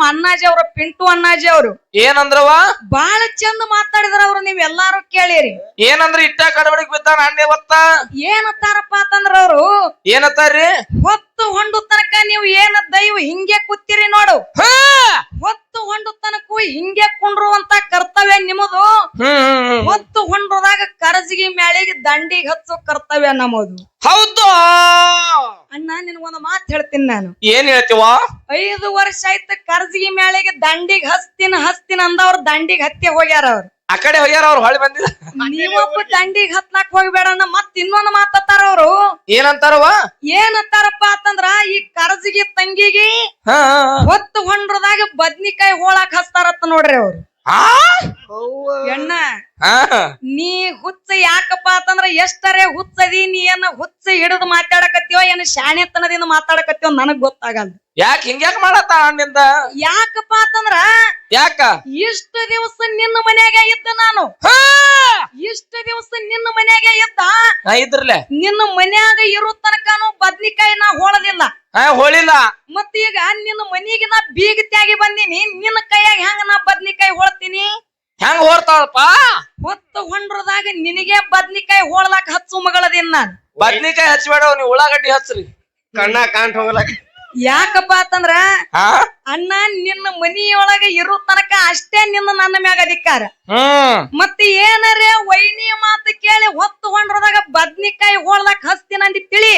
ಅಣ್ಣಾಜಿ ಅವ್ರ ಪಿಂಟು ಅಣ್ಣಾಜಿ ಅವರು ಏನಂದ್ರವ ಬಾಳ ಚಂದ ಮಾತಾಡಿದ್ರ ಅವ್ರು ನೀವ್ ಎಲ್ಲಾರು ಕೇಳಿರಿ. ಏನಂದ್ರ ಇಟ್ಟ ಕಡವಡಿಗೆ ಬಿದ್ದಾನ ಅಣ್ಣೆ ಹೊತ್ತ ಏನತ್ತಾರಪ್ಪ ಅಂತಂದ್ರ ಅವ್ರು ಏನತ್ತಾರ್ರಿ ಹೊತ್ತು ಹೊಂಡು ತನಕ ನೀವು ಏನ ದೈವ ಹಿಂಗೆ ಕೂತಿರಿ ನೋಡು. ಹೊತ್ತು ಹೊಂಡು ತನಕೂ ಹಿಂಗೆ ಕುಂಡ್ರುವಂತ ಕರ್ತವ್ಯ ನಿಮ್ಮದು. ಹೊತ್ತು ಹೊಂಡ್ರದಾಗ ಕರಜಿಗೆ ಮ್ಯಾಳಿಗೆ ದಂಡಿಗೆ ಹಚ್ಚೋ ಕರ್ತವ್ಯ ನಮ್ಮದು. ಹೌದು ಅಣ್ಣ ನಿನ್ಗೊಂದು ಮಾತು ಹೇಳ್ತೀನಿ ನಾನು. ಏನ್ ಹೇಳ್ತೀವ 5 ವರ್ಷ ಆಯ್ತು ಕರ್ಜಿಗೆ ಮ್ಯಾಳಿಗೆ ದಂಡಿಗೆ ಹಸ್ತಿನ ಅಂದವ್ರ ದಂಡಿಗೆ ಹತ್ತಿ ಹೋಗ್ಯಾರ ಅವ್ರು. ಆ ಕಡೆ ಹೋಗ್ಯಾರ ಅವ್ರು ಹೊಳಿ ಬಂದಿಲ್ಲ. ನೀವೊಬ್ಬ ದಂಡಿಗೆ ಹತ್ಲಾಕ್ ಹೋಗ್ಬೇಡಣ್ಣ. ಮತ್ ಇನ್ನೊಂದು ಮಾತಾರ ಅವ್ರು ಏನಂತಾರವ ಏನಂತಾರಪ್ಪ ಅಂತಂದ್ರ ಈ ಕರ್ಜಿಗೆ ತಂಗಿಗೆ ಹೊತ್ತು ಹೊಂಡ್ರದಾಗ ಬದ್ನಿಕಾಯಿ ಹೋಳಾಕ್ ಹಸ್ತಾರತ್ತ ನೋಡ್ರಿ ಅವ್ರು. ಎಣ್ಣ ನೀ ಹುಚ್ಚ ಯಾಕಪ್ಪ ಅಂತಂದ್ರ ಎಷ್ಟರೇ ಹುಚ್ಚದಿ, ನೀ ಏನ ಹುಚ್ಚ ಹಿಡಿದು ಮಾತಾಡಕತ್ತೀವ ಏನ ಶಾಣೆತನದಿಂದ ಮಾತಾಡಕತ್ತೀವ ನನಗ್ ಗೊತ್ತಾಗಲ್ಲ. ಯಾಕ ಹಿಂಗ್ಯಾಕ ಮಾಡತ್ತ ಅಣ್ಣಿಂದ? ಯಾಕಪ್ಪ ಅಂತಂದ್ರ ಯಾಕ ಇಷ್ಟ ದಿವಸ ನಿನ್ನ ಮನ್ಯಾಗ ಇದ್ದ ನಾನು. ಇಷ್ಟ ದಿವಸ ನಿನ್ನ ಮನ್ಯಾಗ ಇದ್ದ ಇದ್ರಲೆ ನಿನ್ನ ಮನ್ಯಾಗ ಇರೋ ತನಕನು ಬದ್ನಿಕಾಯಿ ನಾ ಹೋಳದಿಲ್ಲ. ಹೋಳಿಲ್ಲ. ಮತ್ತ ಈಗ ನಿನ್ನ ಮನಿಗೆ ನಾ ಬೀಗತ್ಯಾಗಿ ಬಂದೀನಿ, ನಿನ್ನ ಕೈಯಾಗ ಹೆಂಗ ನಾ ಬದ್ನಿಕಾಯಿ ಹೋಳ್ತೀನಿ? ಹೆಂಗ ಹೋರ್ತಾಳಪ್ಪ? ಹೊತ್ತು ಹೊಂಡ್ರದಾಗ ನಿನಗೆ ಬದ್ನಿಕಾಯಿ ಹೋಳ್ಲಾಕ ಹಚ್ಚು ಮಗಳದಿನ್ ನಾನು. ಬದ್ನಿಕಾಯಿ ಹಚ್ಬೇಡ, ನೀವು ಉಳ್ಳಾಗಡ್ಡಿ ಹಚ್ಚ್ರಿ, ಕಣ್ಣ ಕಾಂಟ್ ಹೋಗ್ಲಾಕ. ಯಾಕಪ್ಪ ಅಂತಂದ್ರ ಅಣ್ಣ ನಿನ್ನ ಮನಿಯೊಳಗ ಇರೋ ತನಕ ಅಷ್ಟೇ ನಿನ್ನ ನನ್ನ ಮ್ಯಾಗ ಅಧಿಕಾರ. ಮತ್ತೆ ಏನರೇ ವೈನಿ ಮಾತು ಕೇಳಿ ಹೊತ್ತು ಹೊಂಡ್ರದಾಗ ಬದ್ನಿಕಾಯಿ ಹೋಳ್ಲಾಕ ಹಚ್ತೀನಿ ಅಂದಿ ತಿಳಿ.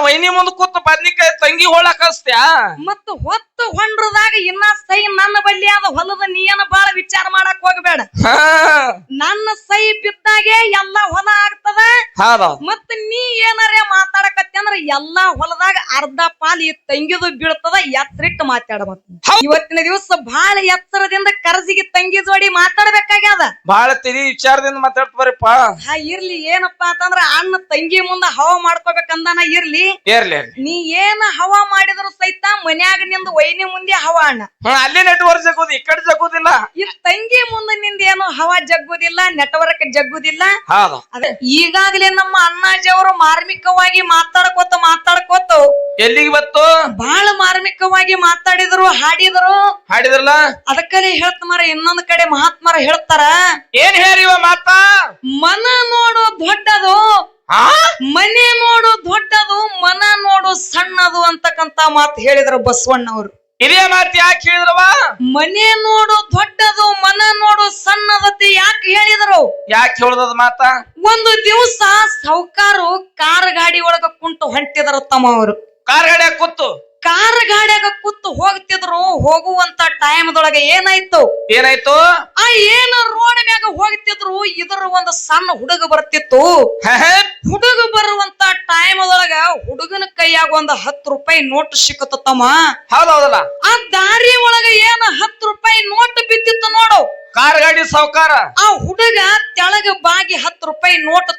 ವೈನಿ ಮುಂದ್ ಕೂತು ಬದ್ನಿಕಾಯಿ ತಂಗಿ ಹೋಳಾಕ ಹಚ್ತ್ಯಾ? ಮತ್ತ ಹೊತ್ತು ಹೊಂಡ್ರದಾಗ ಇನ್ನ ಸೈ ನನ್ನ ಬಲ್ಲಿ ಆದ ಹೊಲದ ನೀಯನ ಬಾಳ ವಿಚಾರ ಮಾಡಕ್ ಹೋಗ್ಬೇಡ. ನನ್ನ ಸೈ ಬಿದ್ದಾಗೆ ಎಲ್ಲಾ ಹೊಲ ಆಗ್ತದ. ಮತ್ತ ನೀ ಏನಾರೇ ಮಾತಾಡಕತ್ತಿ ಅಂದ್ರ ಎಲ್ಲಾ ಹೊಲದಾಗ ಅರ್ಧ ಪಾಲ್ ಈ ತಂಗಿದು ಬೀಳ್ತದ. ಎತ್ತರಿಟ್ಟು ಮಾತಾಡಬೇಕು. ಇವತ್ತಿನ ದಿವಸ ಬಾಳ ಎತ್ತರದಿಂದ ಕರ್ಜಿಗೆ ತಂಗಿ ಜೋಡಿ ಮಾತಾಡ್ಬೇಕಾಗ್ಯದ. ಬಾಳ ತಿಳಿ ವಿಚಾರದಿಂದ ಮಾತಾಡ್ತ ಬರಪ್ಪ. ಇರ್ಲಿ ಏನಪ್ಪಾ ಅಂತಂದ್ರ ಅಣ್ಣ ತಂಗಿ ಮುಂದ ಹವಾ ಮಾಡ್ಕೋಬೇಕಂದಾನ. ಇರ್ಲಿ ನೀ ಏನ ಹವಾ ಮಾಡಿದ್ರು ಸಹಿತ ಮನ್ಯಾಗ ನಿಂದ ವೈನಿ ಮುಂದೆ ಹವಾ ಅಣ್ಣ. ಅಲ್ಲಿ ನೆಟ್ವರ್ಕ್ ಜಗ್ಗುದು, ಈ ಕಡೆ ಜಗ್ಗುದಿಲ್ಲ. ಈ ತಂಗಿ ಮುಂದೆ ನಿಂದ ಏನು ಹವಾ ಜಗ್ಗುದಿಲ್ಲ, ನೆಟ್ವರ್ಕ್ ಜಗ್ಗುದಿಲ್ಲ. ಈಗಾಗಲೇ ನಮ್ಮ ಅಣ್ಣಾಜಿ ಅವರು ಮಾರ್ಮಿಕವಾಗಿ ಮಾತಾಡ್ಕೋತ ಎಲ್ಲಿಗೆ ಬತ್ತು ಬಹಳ ಮಾರ್ಮಿಕವಾಗಿ ಮಾತಾಡಿದ್ರು, ಹಾಡಿದ್ರಲ್ಲ. ಅದಕ್ಕಲ್ಲಿ ಹೇಳ್ತಾರ. ಇನ್ನೊಂದ್ ಕಡೆ ಮಹಾತ್ಮರ ಹೇಳ್ತಾರ, ಏನ್ ಹೇಳಿವ ಮಾತಾ? ಮನ ನೋಡು ದೊಡ್ಡದು, ಮನೆ ನೋಡು ದೊಡ್ಡದು, ಮನ ನೋಡು ಸಣ್ಣದು ಅಂತಕ್ಕಂತ ಮಾತು ಹೇಳಿದ್ರು ಬಸವಣ್ಣವರು. ಇದೇ ಮಾತು ಯಾಕೆ ಹೇಳಿದ್ರವ? ಮನೆ ನೋಡು ದೊಡ್ಡದು, ಮನ ನೋಡು ಸಣ್ಣದತಿ ಯಾಕೆ ಹೇಳಿದ್ರು? ಯಾಕೆ ಹೇಳ್ದದ ಮಾತ? ಒಂದು ದಿವಸ ಸಾವ್ಕಾರು ಕಾರ್ ಗಾಡಿ ಒಳಗ ಕುಂಟು ಹೊಂಟಿದ್ರು ತಮ್ಮ ಅವರು. ಕಾರ್ ಗಾಡಿಯಾಗ ಕೂತು ಹೋಗ್ತಿದ್ರು. ಹೋಗುವಂತ ಟೈಮ್ದೊಳಗೆ ಏನಾಯ್ತು? ಏನ ರೋಡ್ ಮ್ಯಾಗ ಹೋಗ್ತಿದ್ರು. ಇದ್ರ ಒಂದು ಸಣ್ಣ ಹುಡುಗ ಬರ್ತಿತ್ತು. ಹುಡುಗ ಬರುವಂತ ಟೈಮ್ದೊಳಗ ಹುಡುಗನ ಕೈಯಾಗ ಒಂದು 10 ರೂಪಾಯಿ ನೋಟ್ ಸಿಕ್ಕತ್ತಮ್ಮ. ಹೌದೌದಲ್ಲ. ಆ ದಾರಿ ಒಳಗ ಏನ 10 ರೂಪಾಯಿ ನೋಟ್ ಬಿದ್ದಿತ್ತು ನೋಡು. ಕಾರ್ ಗಾಡಿ ಸಾವ್ಕಾರ ಆ ಹುಡುಗ ತೆಳಗ ಬಾಗಿ 10 ರೂಪಾಯಿ ನೋಟ್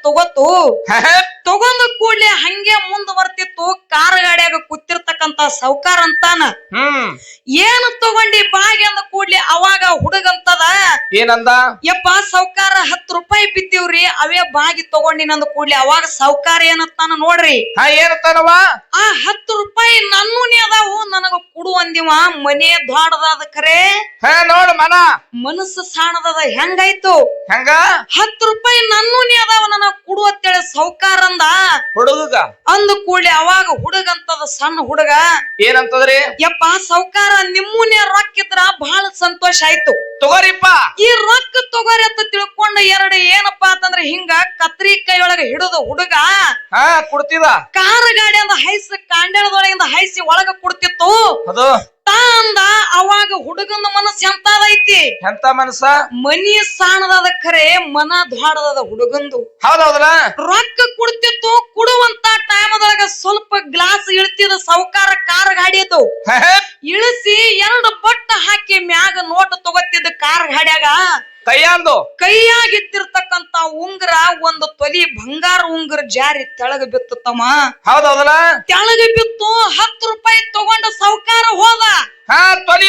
ತಗೊಂಡ ಕೂಡ್ಲೆ ಹಂಗೆ ಮುಂದ್ ಬರ್ತಿತ್ತು. ಕಾರ್ ಗಾಡಿಯಾಗ ಕೂತಿರ್ತಕ್ಕಂತ ಸಾವ್ಕಾರ ಅಂತಾನ, ಏನು ತಗೊಂಡಿ ಬಾಗಿ ಅಂದ ಕೂಡ್ಲೆ ಅವಾಗ ಹುಡುಗಂತದ ಏನಂದ? ಯಪ್ಪ ಸಾವ್ಕಾರ 10 ರೂಪಾಯಿ ಬಿದ್ದೀವ್ರಿ, ಅವೇ ಬಾಗಿ ತಗೊಂಡಿನಂದ ಕೂಡ್ಲೆ ಅವಾಗ ಸಾವ್ಕಾರ ಏನಂತಾನ ನೋಡ್ರಿ. ಏನಂತಾನವ? ಆ 10 ರೂಪಾಯಿ ನನ್ನೂನೇ ಅದಾವು, ನನಗ ಕೊಡು ಅಂದಿವ. ಮನೆ ದ್ವಾಡದಾದ ಖರೆ ನೋಡು ಮನಸ್ಸು ಸಾಣದದ. ಹೆಂಗಾಯ್ತು? ಹೆಂಗ? 10 ರೂಪಾಯಿ ನನ್ನೂನೇ ಅದಾವ, ನನಗ ಕೊಡು ಅಂತೇಳಿ ಸಾವ್ಕಾರ ಅಂದ. ಹುಡುಗ ಅಂದ ಕೂಡ್ಲೆ ಅವಾಗ ಹುಡುಗಂತದ ಸಣ್ಣ ಹುಡುಗ ಏನಂತದ್ರಿ? ಯಪ್ಪ ಸಾವ್ಕಾರ ನಿಮ್ಮೂನೇ ರೊಕ್ಕ ಇದ್ರ ಬಹಳ ಸಂತೋಷ ಆಯ್ತು, ತಗೋರಿಪ್ಪ. ಈ ರೊಕ್ಕ ತಗೋರಿ ಅಂತ ತಿಳ್ಕೊಂಡ ಎರಡು ಏನಪ್ಪಾ ಅಂತಂದ್ರ ಹಿಂಗ ಕತ್ರಿ ಕೈಯೊಳಗ ಹಿಡಿದು ಹುಡುಗ ಕೊಡ್ತಿದ. ಕಾರ್ ಗಾಡಿ ಅಂದ ಹೈಸಿ ಕಾಂಡಳದೊಳಗಿಂದ ಹೈಸಿ ಒಳಗ ಕೊಡ್ತಿತ್ತು. ಅಂದ ಅವಾಗ ಹುಡುಗನ ಮನಸ್ಸು ಎಂತದೈತಿ? ಎಂತ ಮನಸ್ಸ? ಮನಿ ಸಾಣದ ಖರೆ ಮನ ದ್ವಾಡದ ಹುಡುಗಂದು. ಹೌದೌದಲ್ಲ. ರೊಕ್ಕ ಕೊಡ್ತಿತ್ತು. ಕೊಡುವಂತ ಟೈಮ್ದಾಗ ಸ್ವಲ್ಪ ಗ್ಲಾಸ್ ಇಳ್ತಿದ ಸಾವ್ಕಾರ ಕಾರ್ ಗಾಡಿಯದು. ಇಳಿಸಿ 2 ಬಟ್ಟ ಹಾಕಿ ಮ್ಯಾಗ ನೋಟ್ ತಗೋತಿದ್ದ ಕಾರ್ ಗಾಡ್ಯಾಗ. ಕೈಯಾಗಿದ್ದಿರ್ತಕ್ಕಂತ ಉಂಗ್ರ ಒಂದು ತೊಲಿ ಬಂಗಾರ ಉಂಗ್ರ ಜಾರಿ ತೆಳಗ ಬಿತ್ತು ತಮ್ಮ. ಹೌದೌದಲ್ಲ. ತೆಳಗ ಬಿತ್ತು. 10 ರೂಪಾಯಿ ತಗೊಂಡ ಸಾವ್ಕಾರ ಹೋದ. ತೊಲಿ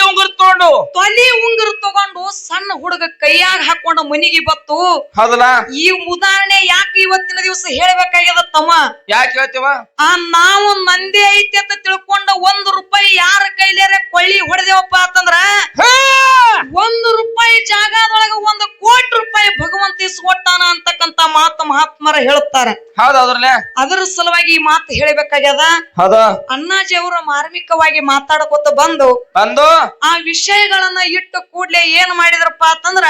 ಉಂಗುರ ತಗೊಂಡು ಸಣ್ಣ ಹುಡುಗ ಕೈಯಾಗ ಹಾಕೊಂಡ ಮನಿಗೆ ಬತ್ತು. ಹೌದಲ್ಲ. ಈ ಉದಾಹರಣೆ ಯಾಕೆ ಇವತ್ತಿನ ದಿವಸ ಹೇಳ್ಬೇಕಾಗ್ಯದ ತಮ್ಮ? ಯಾಕೆ ಹೇಳ್ತೀವ? ನಾವು ನಂದೇ ಐತಿ ಅಂತ ತಿಳ್ಕೊಂಡ 1 ರೂಪಾಯಿ ಯಾರ ಕೈಲೇರೆ ಕೊಳ್ಳಿ ಹೊಡೆದೇವಪ್ಪ ಅಂತಂದ್ರ ಹೇಳುತ್ತಾರ. ಹೌದೌದ್ರಲ್ಲ, ಅದರ ಸಲುವಾಗಿ ಈ ಮಾತು ಹೇಳಬೇಕಾಗ್ಯದ. ಹೌದು. ಅಣ್ಣಾಜಿ ಅವರು ಮಾರ್ಮಿಕವಾಗಿ ಮಾತಾಡಕೊತ ಬಂದು ಆ ವಿಷಯಗಳನ್ನ ಇಟ್ಟು ಕೂಡ್ಲೆ ಏನ್ ಮಾಡಿದ್ರಪ್ಪ ಅಂತಂದ್ರ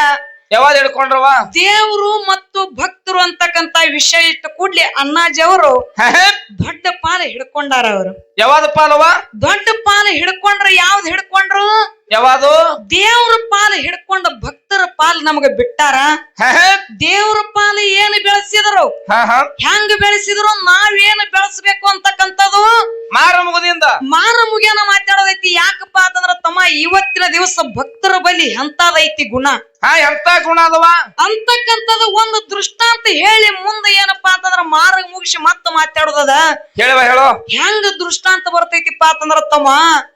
ಯಾವಾಗ ಹಿಡ್ಕೊಂಡ್ರವ ದೇವ್ರು ಮತ್ತು ಭಕ್ತರು ಅಂತಕ್ಕಂತ ವಿಷಯ ಇಟ್ಟು ಕೂಡ್ಲೆ ಅಣ್ಣಾಜಿ ಅವರು ದೊಡ್ಡ ಪಾಲ ಹಿಡ್ಕೊಂಡಾರ. ಅವರು ಯಾವ್ದು ಪಾಲವ? ದೊಡ್ಡ ಪಾಲ ಹಿಡ್ಕೊಂಡ್ರ ಯಾವ್ದು ಹಿಡ್ಕೊಂಡ್ರು? ಯಾವುದು? ದೇವ್ರ ಪಾಲು ಹಿಡ್ಕೊಂಡ ಭಕ್ತರ ಪಾಲು ನಮಗ ಬಿಟ್ಟಾರ. ದೇವ್ರ ಪಾಲು ಏನು ಬೆಳೆಸಿದ್ರು, ಹೆಂಗ ಬೆಳೆಸಿದ್ರು, ನಾವೇನು ಬೆಳೆಸ್ಬೇಕು ಅಂತಕ್ಕಂಥದ್ದು ಮಾರ ಮುಗಿಯನ ಮಾತಾಡೋದೈತಿ. ಯಾಕಪ್ಪ ಅಂತಂದ್ರ ತಮ್ಮ ಇವತ್ತಿನ ದಿವಸ ಭಕ್ತರ ಬಲಿ ಎಂತದೈತಿ ಗುಣ, ಎಂತ ಗುಣ ಅದವ ಅಂತಕ್ಕಂಥದ್ದು ಒಂದು ದೃಷ್ಟಾಂತ ಹೇಳಿ ಮುಂದೆ ಏನಪ್ಪಾ ಅಂತಂದ್ರ ಮಾರ ಮುಗಿಸಿ ಮತ್ತ ಮಾತಾಡೋದದ. ಹೇಳೋ ಹೆಂಗ ದೃಷ್ಟಾಂತ ಬರ್ತೈತಿಪ್ಪ ಅಂತಂದ್ರ ತಮ್ಮ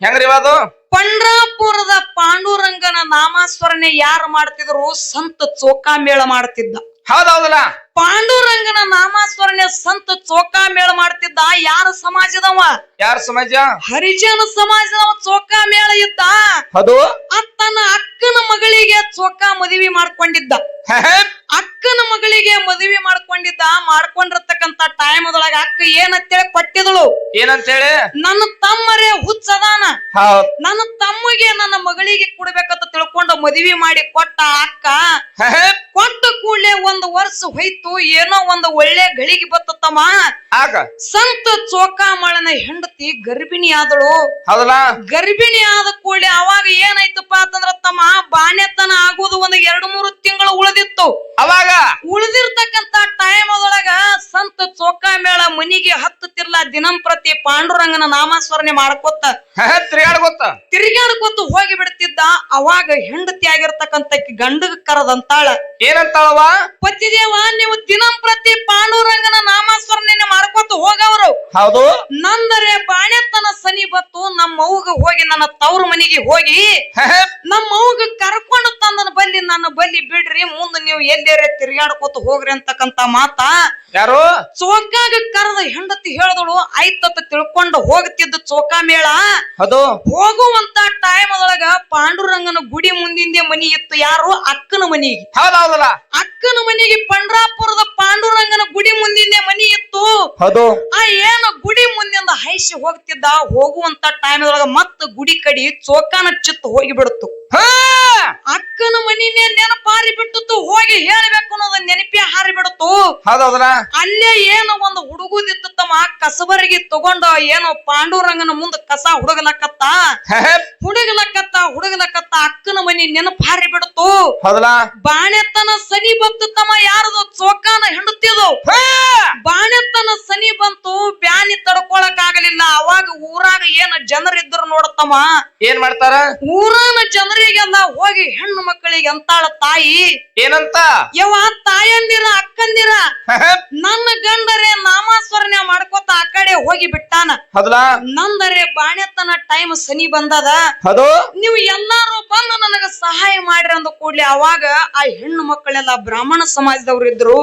ಹೆಂಗ್ರಿ ಅದು? ಪಂಡ್ರಾಪುರದ ಪಾಂಡುರಂಗನ ನಾಮಸ್ಮರಣೆ ಯಾರು ಮಾಡ್ತಿದ್ರು? ಸಂತ ಚೋಕಾಮೇಳ ಮಾಡ್ತಿದ್ದ. ಹೌದೌದಲ್ಲ, ಪಾಂಡುರಂಗನ ನಾಮಸ್ಮರಣೆ ಸಂತ ಚೋಕಾಮೇಳ ಮಾಡ್ತಿದ್ದ. ಯಾರ ಸಮಾಜದವ? ಯಾರ ಸಮಾಜ? ಹರಿಜನ ಸಮಾಜದವ ಚೋಕಾಮೇಳ ಇದ್ದ. ಅದು ತನ್ನ ಅಕ್ಕನ ಮಗಳಿಗೆ ಚೋಕಾ ಮದುವೆ ಮಾಡ್ಕೊಂಡಿದ್ದ. ಅಕ್ಕನ ಮಗಳಿಗೆ ಮದುವೆ ಮಾಡ್ಕೊಂಡಿರ್ತಕ್ಕಂತ ಟೈಮ್ ಅದೊಳಗ ಅಕ್ಕ ಏನಂತೇಳಿ ಕೊಟ್ಟಿದಳು. ಏನಂತೇಳಿ? ನನ್ನ ತಮ್ಮರೇ ಹುಚ್ಚದಾನ, ನನ್ನ ತಮ್ಮಗೆ ನನ್ನ ಮಗಳಿಗೆ ಕೊಡ್ಬೇಕಂತ ತಿಳ್ಕೊಂಡು ಮದುವೆ ಮಾಡಿ ಕೊಟ್ಟ ಅಕ್ಕ. ಕೊಟ್ಟ ಕೂಡಲೇ ಒಂದು ವರ್ಷ ಹೋಯ್ತು, ಏನೋ ಒಂದು ಒಳ್ಳೆ ಗಳಿಗೆ ಬತ್ತಮ್ಮ. ಆಗ ಸಂತ ಚೋಕಾಮಳನ ಹೆಂಡತಿ ಗರ್ಭಿಣಿ ಆದಳು. ಗರ್ಭಿಣಿ ಆದ ಕೂಡಲೇ ಅವಾಗ ಏನಾಯ್ತಪ್ಪ ಅಂತಂದ್ರ ತಮ್ಮ ಬಾಣ್ಯತನ ಆಗುವುದು ಒಂದು 2-3 ತಿಂಗಳು ಉಳಿದಿತ್ತು. ಅವಾಗ ಉಳಿದಿರ್ತಕ್ಕಂತ ಟೈಮ್ ಅದೊಳಗ ಸಂತ ಚೋಕಾಮೇಳ ಮನಿಗೆ ಹತ್ತುತ್ತಿರ್ಲ ದಿನಂಪ್ರತಿ ಪಾಂಡುರಂಗನ ನಾಮಸ್ಮರಣೆ ಮಾಡ್ಕೊತ ತಿರುಗಾಡ್ಕೊತ ಹೋಗಿ ಬಿಡ್ತಿದ್ದ. ಅವಾಗ ಹೆಂಡತಿ ಆಗಿರ್ತಕ್ಕಂತ ಗಂಡಗ ಕರದಂತಾಳ. ಏನಂತಾಳವ? ಪತಿದೇವ, ನೀವು ದಿನಂಪ್ರತಿ ಪಾಂಡುರಂಗನ ನಾಮಸ್ಮರಣೆ ಮಾಡ್ಕೊತ ಹೋಗವ್ರು. ಹೌದು. ನಂದರೆ ಬಾಣ್ಯತನ ಸನಿ ಬತ್ತು, ನಮ್ಮ ಅವ್ಗ ಹೋಗಿ ನನ್ನ ತವ್ರ ಮನಿಗೆ ಹೋಗಿ ನಮ್ಮ ಅವ್ಗ ಕರ್ಕೊಂಡು ತಂದನ ಬಲ್ಲಿ ನನ್ನ ಬಲ್ಲಿ ಬಿಡ್ರಿ, ಮುಂದೆ ನೀವು ಎಲ್ಲೇರೆ ತಿರ್ಗಾಡ್ಕೊತ ಹೋಗ್ರಿ ಅಂತಕ್ಕಂತ ಮಾತ ಯಾರು ಚೋಕಾಗ ಕರೆದ ಹೆಂಡತಿ ಹೇಳಿದಳು. ಆಯ್ತತ್ತ ತಿಳ್ಕೊಂಡು ಹೋಗ್ತಿದ್ದ ಚೋಕಾಮೇಳ. ಅದು ಹೋಗುವಂತ ಟೈಮ್ ಅದೊಳಗ ಪಾಂಡುರಂಗನ ಗುಡಿ ಮುಂದಿಂದೆ ಮನಿ ಇತ್ತು. ಯಾರು? ಅಕ್ಕನ ಮನಿಗೆ. ಹೌದೌದಲ್ಲ, ಅಕ್ಕನ ಮನಿಗೆ ಪಂಡ್ರಾಪುರದ ಪಾಂಡುರಂಗನ ಗುಡಿ ಮುಂದಿಂದೆ ಮನಿ ಇತ್ತು. ಏನು ಗುಡಿ ಮುಂದಿಂದ ಹೈಸಿ ಹೋಗ್ತಿದ್ದ. ಹೋಗುವಂತ ಟೈಮ್ ಒಳಗ ಮತ್ತ ಗುಡಿ ಕಡಿ ಚೋಕಾನ ಚಿತ್ತು ಹೋಗಿ ಬಿಡುತ್ತು. ಅಕ್ಕನ ಮನಿನೇ ನೆನಪಾರಿ ಬಿಟ್ಟು ಹೋಗಿ ಹೇಳ್ಬೇಕು ಅನ್ನೋದು ನೆನಪಿ ಹಾರಿ ಬಿಡುತ್ತು. ಅಲ್ಲೇ ಏನೋ ಒಂದು ಹುಡುಗುದಿತ್ತು ತಮ್ಮ, ಕಸಬರಿಗೆ ತಗೊಂಡ ಏನೋ ಪಾಂಡುರಂಗನ ಮುಂದ ಕಸ ಹುಡುಗಲಕತ್ತ ಅಕ್ಕನ ಮನಿ ನೆನಪು ಹಾರಿ ಬಿಡುತ್ತು. ಬಾಣೆತನ ಸನಿ ಬಂತು ತಮ್ಮ. ಯಾರದು? ಚೋಕಾನ ಹೆಂಡತಿದು. ಬಾಣೆತನ ಸನಿ ಬಂತು, ಬ್ಯಾನಿ ತಡ್ಕೊಳಕ್ ಆಗಲಿಲ್ಲ. ಅವಾಗ ಊರಾಗ ಏನ ಜನರಿದ್ರು ನೋಡತ್ತಮ್ಮ, ಏನ್ ಮಾಡ್ತಾರ? ಊರಾನ ಜನರಿಗೆಲ್ಲ ಹೋಗಿ ಹೆಣ್ಣು ಮಕ್ಕಳಿಗೆ ಅಂತಾಳ ತಾಯಿ. ಏನಂತ? ಯವ್ವ ತಾಯಂದಿರ, ಅಕ್ಕಂದಿರ, ನನ್ನ ಗಂಡರೇ ನಾಮಸ್ಮರಣೆ ಮಾಡ್ಕೋತ ಆ ಕಡೆ ಹೋಗಿ ಬಿಟ್ಟಾನ. ನಂದರೆ ಬಾಣ್ಯತನ ಟೈಮ್ ಸನಿ ಬಂದದ. ನೀವು ಎಲ್ಲಾರು ಬಂದು ನನಗ ಸಹಾಯ ಮಾಡ್ರಿ ಅಂದ ಕೂಡ್ಲೆ ಅವಾಗ ಆ ಹೆಣ್ಣು ಮಕ್ಕಳೆಲ್ಲ ಬ್ರಾಹ್ಮಣ ಸಮಾಜದವ್ರು ಇದ್ರು.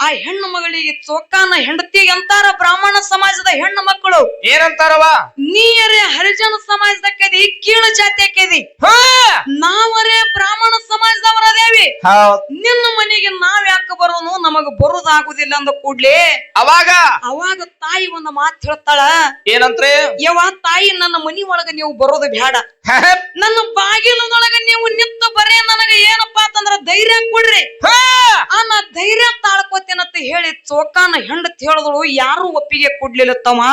ಆ ಹೆಣ್ಣು ಮಗಳಿಗೆ ಚೋಕಾನ ಹೆಂಡತಿಗೆ ಅಂತಾರ ಬ್ರಾಹ್ಮಣ ಸಮಾಜದ ಹೆಣ್ಣು ಮಕ್ಕಳು. ಏನಂತಾರವ? ನೀಯರೇ ಹರಿಜನ ಸಮಾಜದಕ್ಕದಿ, ಕೀಳು ಜಾತಿಯಕ್ಕದಿ, ನಾವರೇ ಬ್ರಾಹ್ಮಣ ಸಮಾಜದವರದೇವಿ. ನಿನ್ನ ಮನೆಗೆ ನಾವ್ ಯಾಕೆ ಬರೋನು, ನಮಗ ಬರುದಾಗುದಿಲ್ಲ ಅಂದ ಕೂಡ್ಲೆ ಅವಾಗ ತಾಯಿ ಒಂದು ಮಾತು ಹೇಳ್ತಾಳ. ಏನಂತ್ರೆ? ಯವ್ವ ತಾಯಿ, ನನ್ನ ಮನಿ ಒಳಗ ನೀವು ಬರೋದು ಬೇಡ, ನನ್ನ ಬಾಗಿಲದೊಳಗ ನೀವು ನಿಂತು ಬರೇ ನನಗ ಏನಪ್ಪಾ ಅಂತಂದ್ರ ಧೈರ್ಯ ಕೊಡ್ರಿ, ನಾ ಧೈರ್ಯ ತಾಳ್ಕೋತೇನಂತ ಹೇಳಿ ಚೋಕಾನ ಹೆಂಡತಿ ಹೇಳಿದಳು. ಯಾರು ಒಪ್ಪಿಗೆ ಕೊಡ್ಲಿಲ್ಲ ತಮ್ಮ.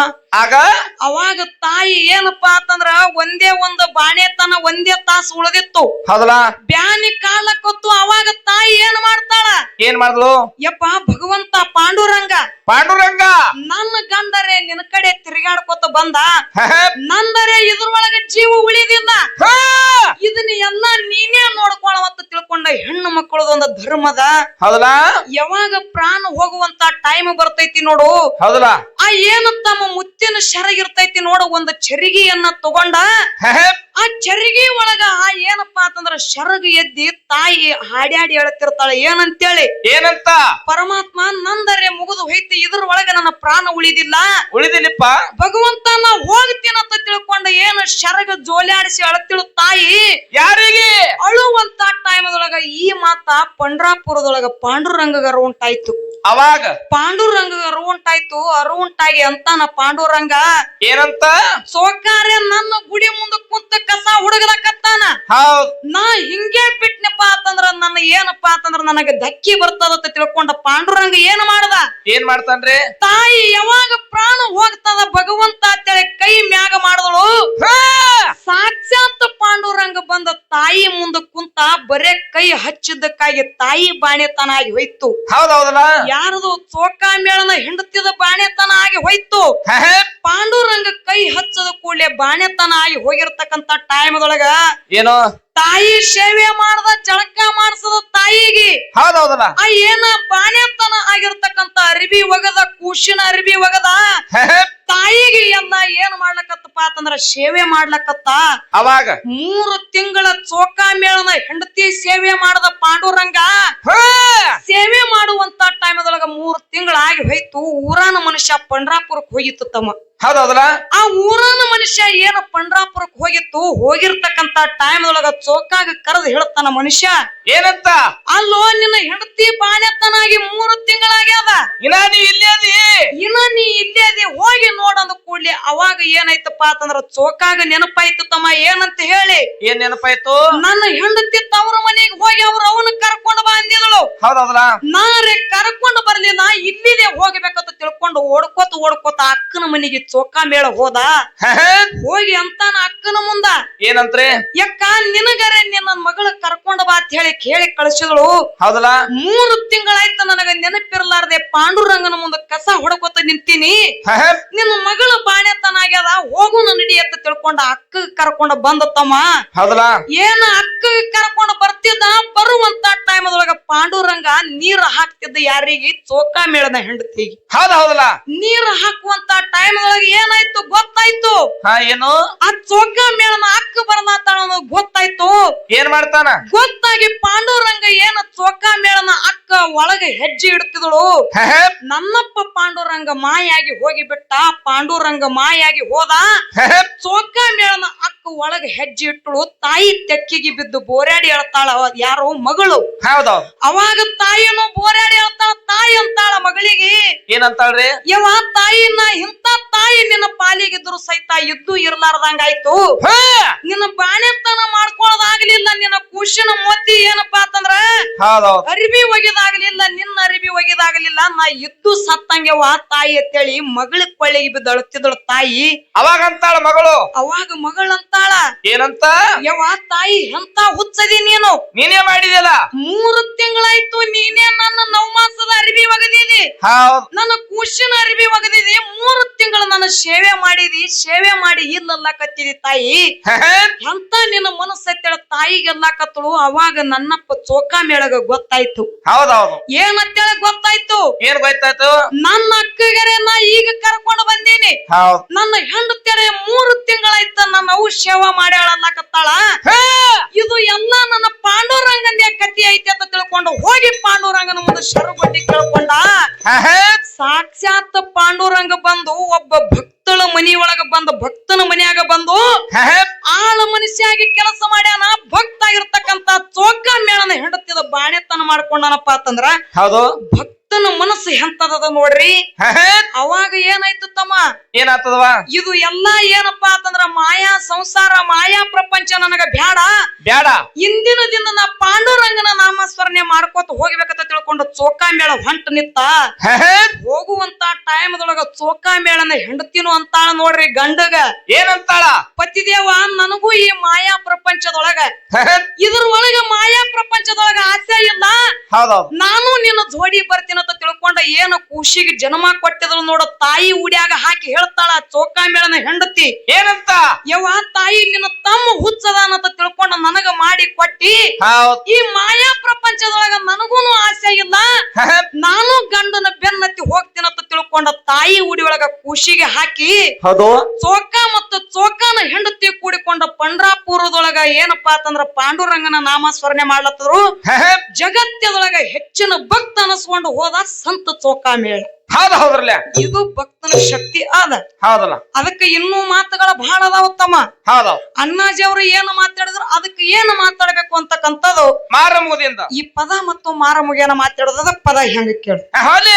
ಅವಾಗ ತಾಯಿ ಏನಪ್ಪಾ ಅಂತಂದ್ರ ಒಂದೇ ಒಂದು ಬಾಣೆತನ ಒಂದೇ ತಾಸು ಉಳಿದಿತ್ತು. ಬ್ಯಾನಿ ಕಾಲಕ್ಕೊತ್ತು. ಅವಾಗ ತಾಯಿ ಏನ್ ಮಾಡ್ತಾಳ? ಏನ್ ಮಾಡಿದ್ಲು? ಯಪ್ಪ ಭಗವಂತ ಪಾಂಡುರಂಗ ನನ್ನ ಗಂಡರೇ ನಿನ್ನ ಕಡೆ ತಿರುಗಾಡ್ಕೊತ ಬಂದ, ನಂದರೆ ಇದ್ರೊಳಗ ಜೀವ ಉಳಿದಿಲ್ಲ, ಇದನ್ನ ಎಲ್ಲ ನೀನೇ ನೋಡ್ಕೊಳ್ಳುವಂತ ತಿಳ್ಕೊಂಡ ಹೆಣ್ಣು ಮಕ್ಕಳದೊಂದು ಧರ್ಮದ. ಯಾವಾಗ ಪ್ರಾಣ ಹೋಗುವಂತ ಟೈಮ್ ಬರ್ತೈತಿ ನೋಡು, ಆ ಏನು ತಮ್ಮ ಮುತ್ತಿನ ಶರಗಿರ್ತೈತಿ ನೋಡು, ಒಂದು ಚರಿಗೆಯನ್ನ ತಗೊಂಡ ಆ ಚರಿಗಿ ಒಳಗ ಏನಪ್ಪಾ ಅಂತಂದ್ರ ಶರಗ ಎದ್ದಿ ತಾಯಿ ಹಾಡ್ಯಾಡಿ ಹೇಳ್ತಿರ್ತಾಳೆ. ಏನಂತ? ಪರಮಾತ್ಮ ನಂದರೆ ಮುಗಿದು ಹೋಯ್ತು, ಇದ್ರ ಒಳಗ ನನ್ನ ಪ್ರಾಣ ಉಳಿದಿಲ್ಲಪ್ಪ, ಭಗವಂತ ನಾ ಹೋಗ್ತೀನಂತ ತಿಳ್ಕೊಂಡ ಏನು ಶರಗ ಜೋಲ್ಯಾಡಿಸಿ ಅಳತಿಳು ತಾಯಿ. ಯಾರಿಗೆ? ಅಳುವಂತ ಟೈಮ್ ಒಳಗ ಈ ಮಾತ ಪಂಡ್ರಾಪುರದೊಳಗ ಪಾಂಡುರಂಗಗಾರ ಉಂಟಾಯ್ತು. ಅವಾಗ ಪಾಂಡುರಂಗ ಅರುವುಂಟಾಯ್ತು. ಅರುವುಂಟಾಗಿ ಅಂತಾನ ಪಾಂಡುರಂಗ ಏನಂತ? ಸೋಕಾರೆ ನನ್ನ ಗುಡಿ ಮುಂದ ಕುಂತ ಕಸ ಹುಡುಗಲಕತ್ತಾನ. ಹೌದ್. ನಾ ಹಿಂಗೆ ಬಿಟ್ನಪ್ಪ ಅಂತಂದ್ರ ನನ್ನ ಏನಪ್ಪಾ ಅಂತಂದ್ರ ನನಗ ಧಕ್ಕಿ ಬರ್ತದ ತಿಳ್ಕೊಂಡ ಪಾಂಡುರಂಗ ಏನ್ ಮಾಡದ? ಏನ್ ಮಾಡ್ತಾನ್ರಿ? ತಾಯಿ ಯಾವಾಗ ಪ್ರಾಣ ಹೋಗ್ತದ ಭಗವಂತ ಅಂತೇಳಿ ಕೈ ಮ್ಯಾಗ ಮಾಡಿದಳು. ಸಾಕ್ಷಾತ್ ಪಾಂಡುರಂಗ ಬಂದ ತಾಯಿ ಮುಂದ ಕುಂತ ಬರೇ ಕೈ ಹಚ್ಚಿದ್ದಕ್ಕಾಗಿ ತಾಯಿ ಬಾಣೆತನ ಆಗಿ ಹೋಯ್ತು. ಹೌದೌದಲ್ಲ? ಯಾರದು? ಚೋಕಾಮೇಳನ ಹೆಂಡತಿದ ಬಾಣೆತನ ಆಗಿ ಹೋಯ್ತು. ಪಾಂಡುರಂಗ ಕೈ ಹಚ್ಚದ ಕೂಡಲೇ ಬಾಣೆತನ ಆಗಿ ಹೋಗಿರ್ತಕ್ಕಂತ ಟೈಮ್ದೊಳಗ ಏನೋ ತಾಯಿ ಸೇವೆ ಮಾಡದ ಜಳಕ ಮಾಡಿಸದ ತಾಯಿಗೆ ಹೌದೌದಲ್ಲ ಏನ ಬಾಣೆತನ ಆಗಿರ್ತಕ್ಕಂತ ಅರಿಬಿ ಒಗದ ಕೂಶಿನ ಅರಿಬಿ ಒಗದ ತಾಯಿಗೆ ಎಲ್ಲ ಏನ್ ಮಾಡ್ಲಕತ್ತಪ್ಪ ಅಂತಂದ್ರ ಸೇವೆ ಮಾಡ್ಲಕತ್ತ. ಅವಾಗ 3 ತಿಂಗಳ ಚೋಕಾಮೇಳನ ಹೆಂಡತಿ ಸೇವೆ ಮಾಡದ ಪಾಂಡುರಂಗ ಸೇವೆ ಮಾಡುವಂತ ಟೈಮ್ದೊಳಗ 3 ತಿಂಗಳಾಗಿ ಹೋಯ್ತು. ಊರಾನ ಮನುಷ್ಯ ಪಂಡ್ರಾಪುರಕ್ ಹೋಗಿತ್ತು ತಮ್ಮ. ಹೌದೌದಲ್ಲ? ಆ ಊರಾನ ಮನುಷ್ಯ ಏನು ಪಂಡ್ರಾಪುರಕ್ ಹೋಗಿತ್ತು. ಹೋಗಿರ್ತಕ್ಕಂತ ಟೈಮ್ದೊಳಗ ಚೋಕಾಗ ಕರೆದು ಹೇಳ್ತಾನ ಮನುಷ್ಯ ಏನಂತ? ಅಲ್ಲೋ ನಿನ್ನ ಹೆಂಡತಿ ಬಾಣೆತನಾಗಿ 3 ತಿಂಗಳಾಗ್ಯದ. ಇನ್ನ ನೀ ಇಲ್ಲೇ ಅದಿ. ಇನ್ನ ನೀ ಇಲ್ಲೇ ಅದಿ, ಹೋಗಿ ನೋಡಂದ ಕೂಡ್ಲಿ ಅವಾಗ ಏನಾಯ್ತಪ್ಪ ಅಂತಂದ್ರ ಚೋಕಾಗ ನೆನಪಾಯ್ತು ತಮ್ಮ. ಏನಂತ ಹೇಳಿ? ಏನ್ ನೆನಪಾಯ್ತು? ನನ್ನ ಹೆಂಡತಿ ತವ್ರ ಮನೆಗೆ ಹೋಗಿ ಅವ್ರು ಅವನ ಕರ್ಕೊಂಡು ಬಾ ಅಂದಿದಳು. ಹೌದೌದಲ್ಲ? ನಾರೇ ಕರ್ಕೊಂಡು ಬರ್ಲಿಲ್ಲ, ಇಲ್ಲಿದೆ ಹೋಗ್ಬೇಕಂತ ತಿಳ್ಕೊಂಡು ಓಡ್ಕೋತ ಅಕ್ಕನ ಮನೆಗೆ ಚೋಕಾಮೇಳ ಹೋದ. ಹೋಗಿ ಅಂತಾನ ಅಕ್ಕನ ಮುಂದ ಏನಂತ್ರಿ? ಯಕ್ಕ ನಿನಗರೆ ನಿನ್ನ ಮಗಳ ಕರ್ಕೊಂಡ ಬಾ ಅಂತ ಹೇಳಿ ಕೇಳಿ ಕಳಿಸಿದಳು. ಹೌದಲ್ಲ? 3 ತಿಂಗಳಾಯ್ತು ನನಗ ನೆನಪಿರ್ಲಾರ್ದೆ ಪಾಂಡುರಂಗನ ಮುಂದ ಕಸ ಹೊಡಕೋತ ನಿಂತೀನಿ. ನಿನ್ನ ಮಗಳ ಬಾಣೆತನ ಆಗ್ಯದ, ಹೋಗು ನಡಿ ಅಂತ ತಿಳ್ಕೊಂಡ ಅಕ್ಕ ಕರ್ಕೊಂಡ ಬಂದ ತಮ್ಮ. ಹೌದಲ್ಲ? ಏನ ಅಕ್ಕ ಕರ್ಕೊಂಡ್ ಬರ್ತಿದ್ದ. ಬರುವಂತ ಟೈಮ್ದೊಳಗ ಪಾಂಡುರಂಗ ನೀರ್ ಹಾಕ್ತಿದ್ದ ಯಾರಿಗೆ? ಚೋಕಾಮೇಳನ ಹೆಂಡತಿಗೆ. ಹೌದೌದಲ್ಲ? ನೀರ್ ಹಾಕುವಂತ ಟೈಮ್ದೊಳಗ ಏನಾಯ್ತು ಗೊತ್ತಾಯ್ತು? ಏನು? ಆ ಚೋಕಾಮೇಳನ ಅಕ್ಕ ಬರದಾತಾಳ ಗೊತ್ತಾಯ್ತು. ಏನ್ ಮಾಡ್ತಾನ? ಗೊತ್ತಾಗಿ ಪಾಂಡುರಂಗ ಏನ ಚೋಕಾಮೇಳನ ಅಕ್ಕ ಒಳಗೆ ಹೆಜ್ಜೆ ಇಡ್ತಿದಳು. ನನ್ನಪ್ಪ ಪಾಂಡುರಂಗ ಮಾಯಾಗಿ ಹೋಗಿಬಿಟ್ಟ. ಪಾಂಡುರಂಗ ಮಾಯಾಗಿ ಹೋದ. ಚೋಕಾಮೇಳನ ಅಕ್ಕ ಒಳಗೆ ಹೆಜ್ಜೆ ಇಟ್ಟಳು. ತಾಯಿ ತೆಕ್ಕಿಗೆ ಬಿದ್ದು ಬೋರ್ಯಾಡಿ ಹೇಳ್ತಾಳ ಯಾರು? ಮಗಳು. ಹೌದೌದು. ಅವಾಗ ತಾಯಿನೂ ಬೋರ್ಯಾಡಿ ಹೇಳ್ತಾಳ. ತಾಯಿ ಅಂತಾಳ ಮಗಳಿಗೆ ಏನಂತಾಳ್ರಿ? ಯವ ತಾಯಿನ ಇಂತ ತಾಯಿ ನಿನ್ನ ಪಾಲಿಗಿದ್ರು ಸಹಿತ ಇದ್ದು ಇರ್ಲಾರ್ದಂಗಾಯ್ತು. ನಿನ್ನ ಬಾಣೆತನ ಮಾಡ್ಕೊಳ್ಳೋದಾಗ್ಲಿಲ್ಲ. ನಿನ್ನ ಕೂಶಿನ ಮೋತಿ ಏನಪ್ಪಾ ಅಂತಂದ್ರ ಅರಿಬಿ ಒಗಿದಾಗ್ಲಿಲ್ಲ, ನಿನ್ನ ಅರಿಬಿ ಒಗಿದಾಗ್ಲಿಲ್ಲ. ನಾ ಇದ್ದು ಸತ್ತಂಗೆವ ತಾಯಿ ಅಂತೇಳಿ ಮಗಳ ಕೊಳ್ಳಿಗೆ ಬಿದ್ದು ಅಳುತ್ತಿದ್ದಳು ತಾಯಿ. ಅವಾಗ ಅಂತಾಳ ಮಗಳು. ಅವಾಗ ಮಗಳಂತಾಳ ಏನಂತ? ಯವ ತಾಯಿ ಎಂತ ಹುಚ್ಚದಿ ನೀನು. ನೀನೇ ಮಾಡಿದಲ್ಲ. 3 ತಿಂಗಳಾಯ್ತು ನೀನೇ ನನ್ನ ನವಮಾಸದ ಅರಿಬಿ ಒಗದಿದಿ. ನನ್ನ ಕೂಶಿನ ಅರಿಬಿ ಒಗದಿದಿ. 3 ತಿಂಗಳು ನನ್ನ ಸೇವೆ ಮಾಡಿದಿ. ಸೇವೆ ಮಾಡಿ ಇಲ್ಲಲ್ಲ ಕತ್ತಿದಿ ತಾಯಿ. ಎಂತ ನಿನ್ನ ಮನಸ್ಸತ್ತೇಳ ತಾಯಿಗೆಲ್ಲ ಕತ್ತಳು. ಅವಾಗ ನನ್ನಪ್ಪ ಚೋಕಾಮೇಳಗ ಗೊತ್ತಾಯ್ತು. ಹೌದೌದು. ಏನಂತೇಳ ಗೊತ್ತಾಯ್ತು? ಏನ್ ಗೊತ್ತಾಯ್ತು? ನನ್ನ ಅಕ್ಕಗೆರೆ ನಾ ಈಗ ಕರ್ಕೊಂಡು ಬಂದೀನಿ. ನನ್ನ ಹೆಂಡತಿಯರೆ 3 ತಿಂಗಳಾಯ್ತ ನನ್ನ ಅವು ಸೇವಾ ಮಾಡ್ಯಾಳಲ್ಲಕತ್ತಾಳ. ಇದು ಎಲ್ಲ ನನ್ನ ಪಾಂಡುರಂಗನ ಕತಿ ಐತಿ ಅಂತ ತಿಳ್ಕೊಂಡು ಹೋಗಿ ಪಾಂಡುರಂಗನ ಮುಂದೆ ಶರುಗೊಡ್ಡಿ ಕೇಳ್ಕೊಂಡ. ಸಾಕ್ಷಾತ್ ಪಾಂಡುರಂಗ ಬಂದು ಒಬ್ಬ ಭಕ್ತಳ ಮನಿಯೊಳಗ ಬಂದು ಭಕ್ತನ ಮನೆಯಾಗ ಬಂದು ಆಳ ಮನುಷ್ಯಾಗಿ ಕೆಲಸ ಮಾಡ್ಯಾನ. ಭಕ್ತ ಆಗಿರ್ತಕ್ಕಂತ ಚೋಕಾಮೇಳನ ಹೆಂಡತಿದ ಬಾಣೆತನ ಮಾಡ್ಕೊಂಡನಪ್ಪ ಅಂತಂದ್ರ ಭಕ್ತನ ಮನಸ್ಸು ಎಂತದ ನೋಡ್ರಿ. ಅವಾಗ ಏನಾಯ್ತು ತಮ್ಮ? ಏನಾಗ್ತದವ? ಇದು ಎಲ್ಲಾ ಏನಪ್ಪಾ ಅಂತಂದ್ರ ಮಾಯಾ ಸಂಸಾರ, ಮಾಯಾ ಪ್ರಪಂಚ ನನಗ ಬ್ಯಾಡ. ಇಂದಿನ ದಿನ ನಾ ಪಾಂಡುರಂಗನ ನಾಮಸ್ಮರಣೆ ಮಾಡ್ಕೋತ ಹೋಗ್ಬೇಕಂತ ತಿಳ್ಕೊಂಡು ಚೋಕಾಮೇಳ ಹೊಂಟ ನಿತ್ತ. ಹೋಗುವಂತ ಟೈಮ್ದೊಳಗ ಚೋಕಾಮೇಳನ ಹೆಂಡತಿನು ಅಂತಾಳ ನೋಡ್ರಿ ಗಂಡಗ. ಏನಂತಾಳ? ಪತಿದೇವ ನನಗೂ ಈ ಮಾಯಾ ಪ್ರಪಂಚದೊಳಗ ಇದ್ರ ಒಳಗ ಮಾಯಾ ಪ್ರಪಂಚದೊಳಗ ಆಸೆ ಇಲ್ಲ. ನಾನು ನಿನ್ನ ಜೋಡಿ ಬರ್ತೀನಿ ಅಂತ ತಿಳ್ಕೊಂಡ ಏನು ಖುಷಿಗೆ ಜನ್ಮ ಕೊಟ್ಟಿದ್ರು ನೋಡ ತಾಯಿ ಉಡ್ಯಾಗ ಹಾಕಿ ಹೇಳ್ತಾಳ ಚೋಕಾಮೇಳನ ಹೆಂಡತಿ. ಏನಂತ? ಯವ್ವ ತಾಯಿ ನಿನ್ನ ತಮ್ಮ ಹುಚ್ಚದಾನಂತ ತಿಳ್ಕೊಂಡ ನನಗ ಮಾಡಿ ಕೊಟ್ಟಿ. ಈ ಮಾಯಾ ಪ್ರಪಂಚದೊಳಗ ನನಗೂನು ಆಸೆ ಇಲ್ಲ. ನಾನು ಗಂಡನ ಬೆನ್ನತ್ತಿ ಹೋಗ್ತೀನಂತ ತಿಳ್ಕೊಂಡ ತಾಯಿ ಉಡಿಯೊಳಗ ಖುಷಿಗೆ ಹಾಕಿ ಚೋಕ ಮತ್ತು ಚೋಕಾನ ಹೆಂಡತಿ ಕೂಡಿಕೊಂಡ ಪಂಡ್ರಾಪುರದೊಳಗ ಏನಪ್ಪಾ ಅಂತಂದ್ರ ಪಾಂಡುರಂಗನ ನಾಮಸ್ಮರಣೆ ಮಾಡ್ಲತ್ತದ್ರು. ಜಗತ್ತದೊಳಗ ಹೆಚ್ಚಿನ ಭಕ್ತ ಅನಸ್ಕೊಂಡು ಹೋದ ಸಂತ ಚೋಕಾಮೇಳ. ಇದು ಭಕ್ತನ ಶಕ್ತಿ ಆದ. ಅದಕ್ಕೆ ಇನ್ನೂ ಮಾತುಗಳ ಬಹಳ ಅದಾವ ತಮ್ಮ. ಅಣ್ಣಾಜಿ ಅವರು ಏನು ಮಾತಾಡಿದ್ರು ಅದಕ್ಕೆ ಏನು ಮಾತಾಡ್ಬೇಕು ಅಂತಕ್ಕಂಥದ್ದು ಮಾರಮುಗದಿಂದ ಈ ಪದ ಮತ್ತು ಮಾರಮುಗಿಯನ್ನ ಮಾತಾಡೋದ ಪದ ಹೆಂಗ ಕೇಳು ಹೋಲಿ